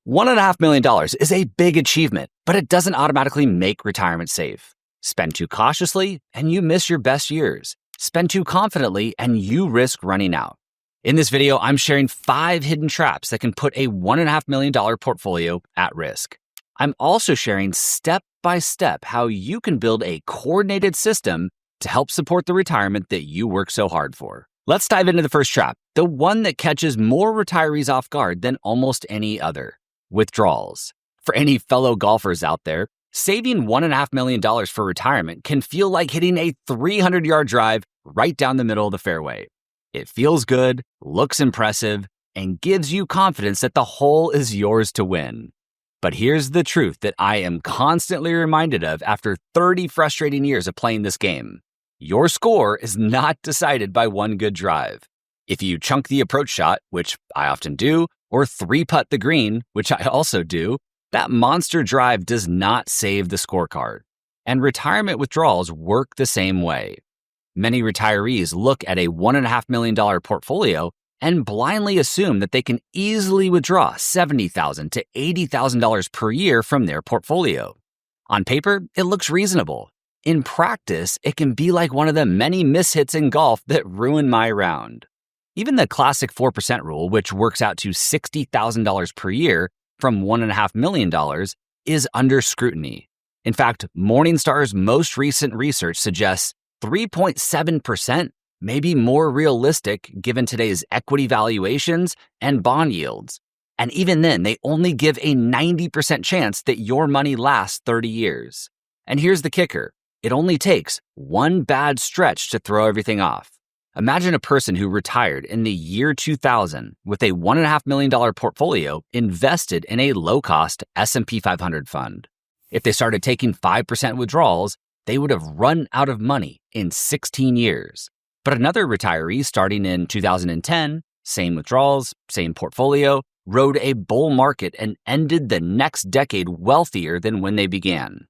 $1.5 million is a big achievement, but it doesn't automatically make retirement safe. Spend too cautiously, and you miss your best years. Spend too confidently, and you risk running out. In this video, I'm sharing 5 hidden traps that can put a $1.5 million portfolio at risk. I'm also sharing step-by-step how you can build a coordinated system to help support the retirement that you work so hard for. Let's dive into the first trap, the one that catches more retirees off guard than almost any other: withdrawals. For any fellow golfers out there, saving $1.5 million for retirement can feel like hitting a 300-yard drive right down the middle of the fairway. It feels good, looks impressive, and gives you confidence that the hole is yours to win. But here's the truth that I am constantly reminded of after 30 frustrating years of playing this game. Your score is not decided by one good drive. If you chunk the approach shot, which I often do, or 3-putt the green, which I also do, that monster drive does not save the scorecard. And retirement withdrawals work the same way. Many retirees look at a $1.5 million portfolio and blindly assume that they can easily withdraw $70,000 to $80,000 per year from their portfolio. On paper, it looks reasonable. In practice, it can be like one of the many mishits in golf that ruin my round. Even the classic 4% rule, which works out to $60,000 per year from $1.5 million, is under scrutiny. In fact, Morningstar's most recent research suggests 3.7% may be more realistic given today's equity valuations and bond yields. And even then, they only give a 90% chance that your money lasts 30 years. And here's the kicker. It only takes one bad stretch to throw everything off. Imagine a person who retired in the year 2000 with a $1.5 million portfolio invested in a low-cost S&P 500 fund. If they started taking 5% withdrawals, they would have run out of money in 16 years. But another retiree starting in 2010, same withdrawals, same portfolio, rode a bull market and ended the next decade wealthier than when they began.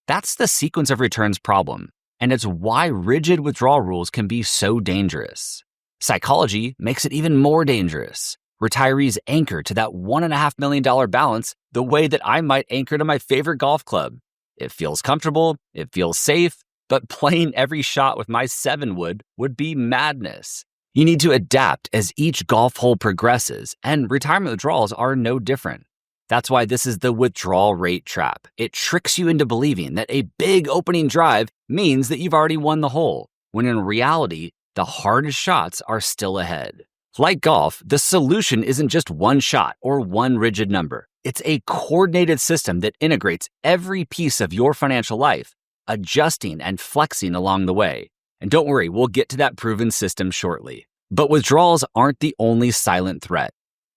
That's the sequence of returns problem, and it's why rigid withdrawal rules can be so dangerous. Psychology makes it even more dangerous. Retirees anchor to that $1.5 million balance the way that I might anchor to my favorite golf club. It feels comfortable, it feels safe, but playing every shot with my 7-wood would be madness. You need to adapt as each golf hole progresses, and retirement withdrawals are no different. That's why this is the withdrawal rate trap. It tricks you into believing that a big opening drive means that you've already won the hole, when in reality, the hardest shots are still ahead. Like golf, the solution isn't just one shot or one rigid number. It's a coordinated system that integrates every piece of your financial life, adjusting and flexing along the way. And don't worry, we'll get to that proven system shortly. But withdrawals aren't the only silent threat.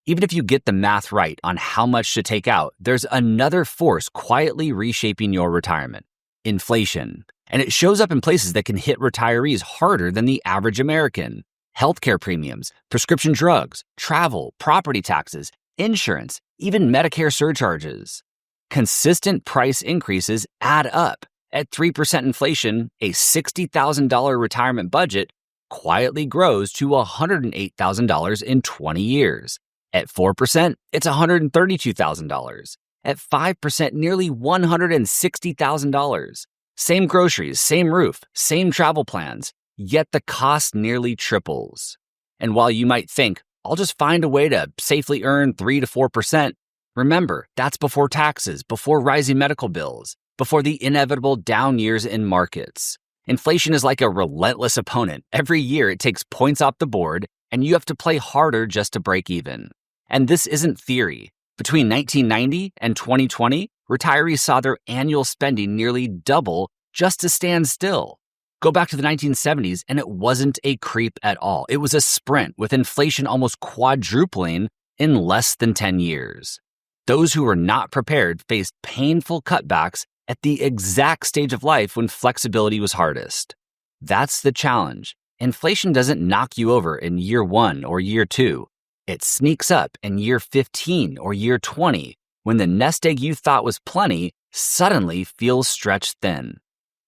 Even if you get the math right on how much to take out, there's another force quietly reshaping your retirement: inflation. And it shows up in places that can hit retirees harder than the average American. Healthcare premiums, prescription drugs, travel, property taxes, insurance, even Medicare surcharges. Consistent price increases add up. At 3% inflation, a $60,000 retirement budget quietly grows to $108,000 in 20 years. At 4%, it's $132,000. At 5%, nearly $160,000. Same groceries, same roof, same travel plans, yet the cost nearly triples. And while you might think, I'll just find a way to safely earn 3 to 4%, remember, that's before taxes, before rising medical bills, before the inevitable down years in markets. Inflation is like a relentless opponent. Every year it takes points off the board, and you have to play harder just to break even. And this isn't theory. Between 1990 and 2020, retirees saw their annual spending nearly double just to stand still. Go back to the 1970s, and it wasn't a creep at all. It was a sprint, with inflation almost quadrupling in less than 10 years. Those who were not prepared faced painful cutbacks at the exact stage of life when flexibility was hardest. That's the challenge. Inflation doesn't knock you over in year 1 or year 2. It sneaks up in year 15 or year 20 when the nest egg you thought was plenty suddenly feels stretched thin.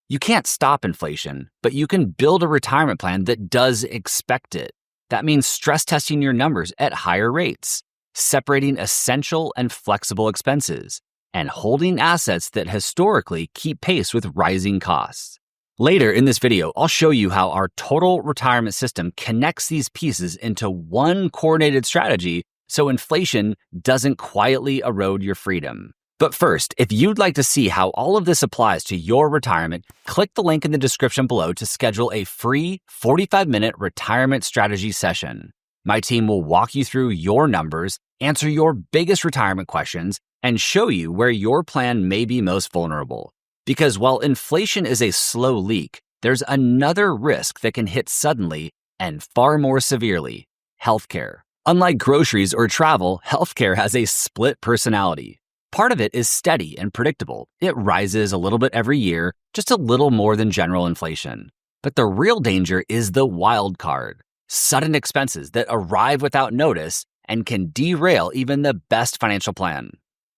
You can't stop inflation, but you can build a retirement plan that does expect it. That means stress testing your numbers at higher rates, separating essential and flexible expenses, and holding assets that historically keep pace with rising costs. Later in this video, I'll show you how our total retirement system connects these pieces into one coordinated strategy so inflation doesn't quietly erode your freedom. But first, if you'd like to see how all of this applies to your retirement, click the link in the description below to schedule a free 45-minute retirement strategy session. My team will walk you through your numbers, answer your biggest retirement questions, and show you where your plan may be most vulnerable. Because while inflation is a slow leak, there's another risk that can hit suddenly and far more severely: healthcare. Unlike groceries or travel, healthcare has a split personality. Part of it is steady and predictable. It rises a little bit every year, just a little more than general inflation. But the real danger is the wild card: sudden expenses that arrive without notice and can derail even the best financial plan.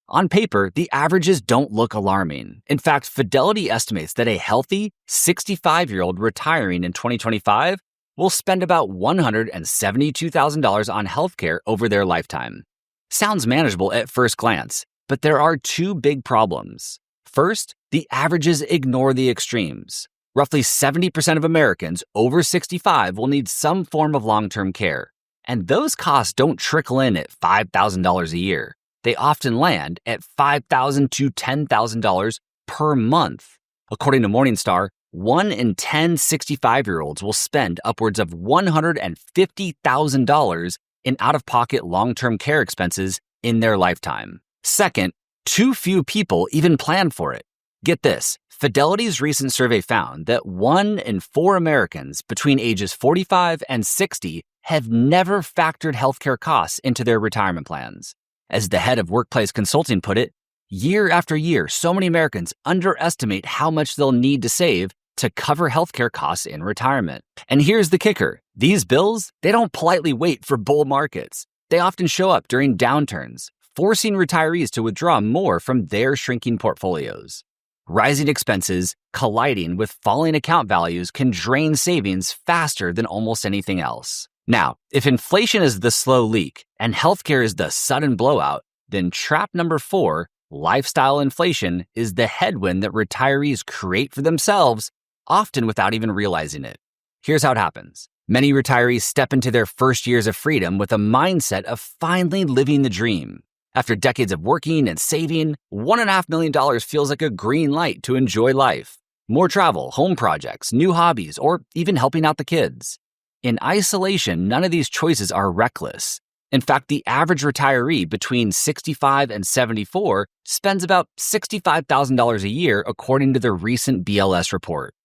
On paper, the averages don't look alarming. In fact, Fidelity estimates that a healthy 65-year-old retiring in 2025 will spend about $172,000 on healthcare over their lifetime. Sounds manageable at first glance, but there are two big problems. First, the averages ignore the extremes. Roughly 70% of Americans over 65 will need some form of long-term care, and those costs don't trickle in at $5,000 a year. They often land at $5,000 to $10,000 per month. According to Morningstar, 1 in 10 65-year-olds will spend upwards of $150,000 in out-of-pocket long-term care expenses in their lifetime. Second, too few people even plan for it. Get this, Fidelity's recent survey found that 1 in 4 Americans between ages 45 and 60 have never factored healthcare costs into their retirement plans. As the head of Workplace Consulting put it, year after year, so many Americans underestimate how much they'll need to save to cover healthcare costs in retirement. And here's the kicker: these bills, they don't politely wait for bull markets. They often show up during downturns, forcing retirees to withdraw more from their shrinking portfolios. Rising expenses colliding with falling account values can drain savings faster than almost anything else. Now, if inflation is the slow leak and healthcare is the sudden blowout, then trap number 4, lifestyle inflation, is the headwind that retirees create for themselves, often without even realizing it. Here's how it happens. Many retirees step into their first years of freedom with a mindset of finally living the dream. After decades of working and saving, $1.5 million feels like a green light to enjoy life. More travel, home projects, new hobbies, or even helping out the kids. In isolation, none of these choices are reckless. In fact, the average retiree between 65 and 74 spends about $65,000 a year, according to the recent BLS report.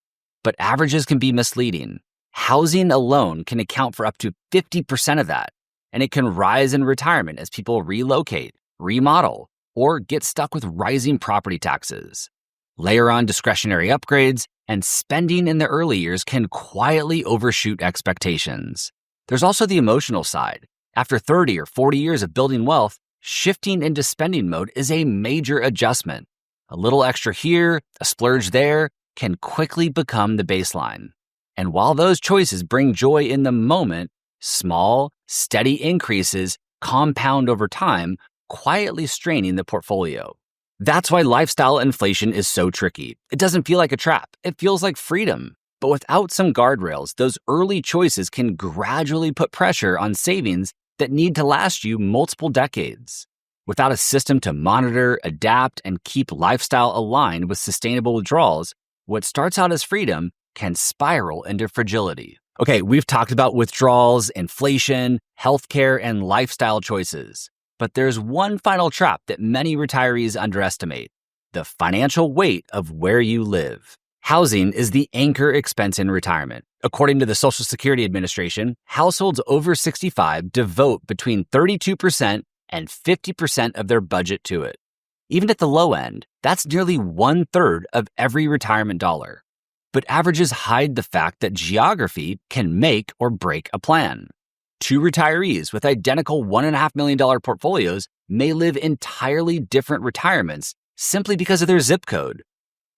But averages can be misleading. Housing alone can account for up to 50% of that, and it can rise in retirement as people relocate, remodel, or get stuck with rising property taxes. Layer on discretionary upgrades, and spending in the early years can quietly overshoot expectations. There's also the emotional side. After 30 or 40 years of building wealth, shifting into spending mode is a major adjustment. A little extra here, a splurge there, can quickly become the baseline. And while those choices bring joy in the moment, small, steady increases compound over time, quietly straining the portfolio. That's why lifestyle inflation is so tricky. It doesn't feel like a trap. It feels like freedom. But without some guardrails, those early choices can gradually put pressure on savings that need to last you multiple decades. Without a system to monitor, adapt, and keep lifestyle aligned with sustainable withdrawals, what starts out as freedom can spiral into fragility. Okay, we've talked about withdrawals, inflation, healthcare, and lifestyle choices. But there's one final trap that many retirees underestimate: the financial weight of where you live. Housing is the anchor expense in retirement. According to the Social Security Administration, households over 65 devote between 32% and 50% of their budget to it. Even at the low end, that's nearly 1/3 of every retirement dollar. But averages hide the fact that geography can make or break a plan. 2 retirees with identical $1.5 million portfolios may live entirely different retirements simply because of their zip code.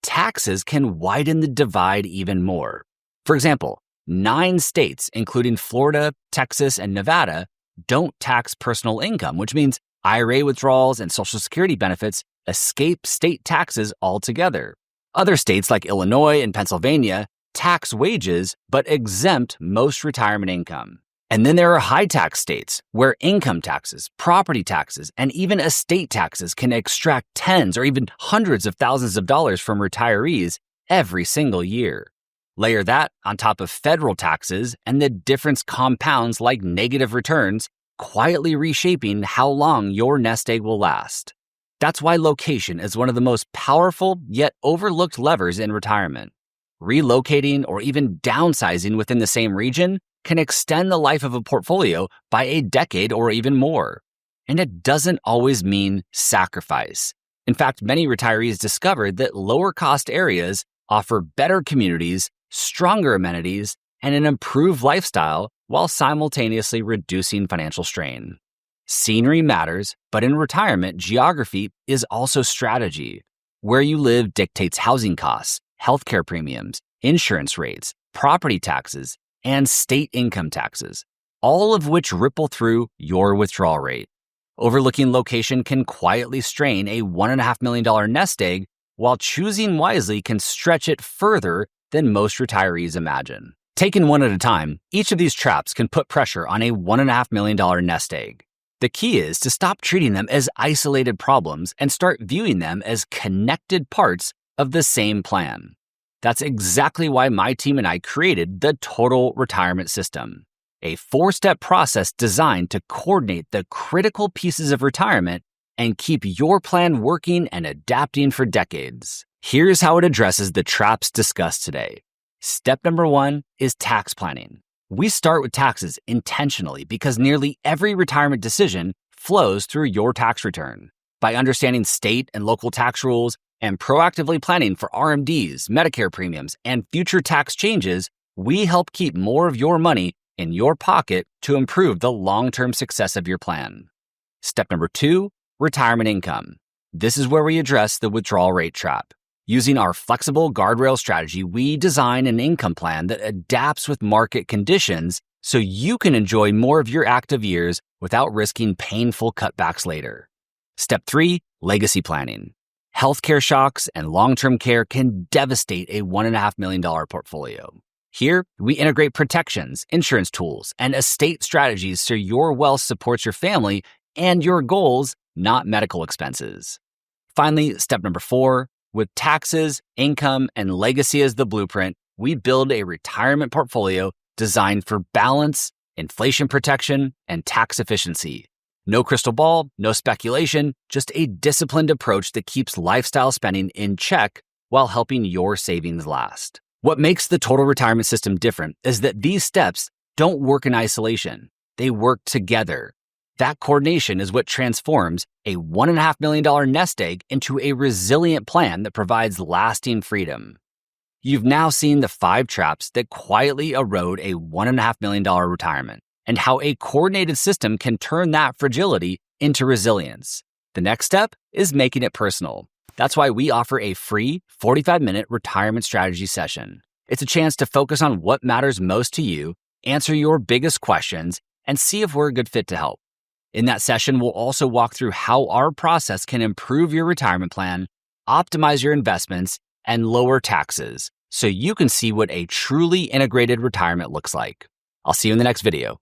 Taxes can widen the divide even more. For example, 9 states, including Florida, Texas, and Nevada, don't tax personal income, which means IRA withdrawals and Social Security benefits escape state taxes altogether. Other states like Illinois and Pennsylvania tax wages but exempt most retirement income. And then there are high tax states where income taxes, property taxes, and even estate taxes can extract tens or even hundreds of thousands of dollars from retirees every single year. Layer that on top of federal taxes, and the difference compounds like negative returns, quietly reshaping how long your nest egg will last. That's why location is one of the most powerful yet overlooked levers in retirement. Relocating or even downsizing within the same region can extend the life of a portfolio by a decade or even more. And it doesn't always mean sacrifice. In fact, many retirees discovered that lower cost areas offer better communities, stronger amenities, and an improved lifestyle while simultaneously reducing financial strain. Scenery matters, but in retirement, geography is also strategy. Where you live dictates housing costs, healthcare premiums, insurance rates, property taxes, and state income taxes, all of which ripple through your withdrawal rate. Overlooking location can quietly strain a $1.5 million nest egg, while choosing wisely can stretch it further than most retirees imagine. Taken one at a time, each of these traps can put pressure on a $1.5 million nest egg. The key is to stop treating them as isolated problems and start viewing them as connected parts of the same plan. That's exactly why my team and I created the Total Retirement System, a 4-step process designed to coordinate the critical pieces of retirement and keep your plan working and adapting for decades. Here's how it addresses the traps discussed today. Step number 1 is tax planning. We start with taxes intentionally because nearly every retirement decision flows through your tax return. By understanding state and local tax rules and proactively planning for RMDs, Medicare premiums, and future tax changes, we help keep more of your money in your pocket to improve the long-term success of your plan. Step number 2, retirement income. This is where we address the withdrawal rate trap. Using our flexible guardrail strategy, we design an income plan that adapts with market conditions so you can enjoy more of your active years without risking painful cutbacks later. Step 3, legacy planning. Healthcare shocks and long-term care can devastate a $1.5 million portfolio. Here, we integrate protections, insurance tools, and estate strategies so your wealth supports your family and your goals, not medical expenses. Finally, step number 4, with taxes, income, and legacy as the blueprint, we build a retirement portfolio designed for balance, inflation protection, and tax efficiency. No crystal ball, no speculation, just a disciplined approach that keeps lifestyle spending in check while helping your savings last. What makes the Total Retirement System different is that these steps don't work in isolation. They work together. That coordination is what transforms a $1.5 million nest egg into a resilient plan that provides lasting freedom. You've now seen the 5 traps that quietly erode a $1.5 million retirement, and how a coordinated system can turn that fragility into resilience. The next step is making it personal. That's why we offer a free 45-minute retirement strategy session. It's a chance to focus on what matters most to you, answer your biggest questions, and see if we're a good fit to help. In that session, we'll also walk through how our process can improve your retirement plan, optimize your investments, and lower taxes, so you can see what a truly integrated retirement looks like. I'll see you in the next video.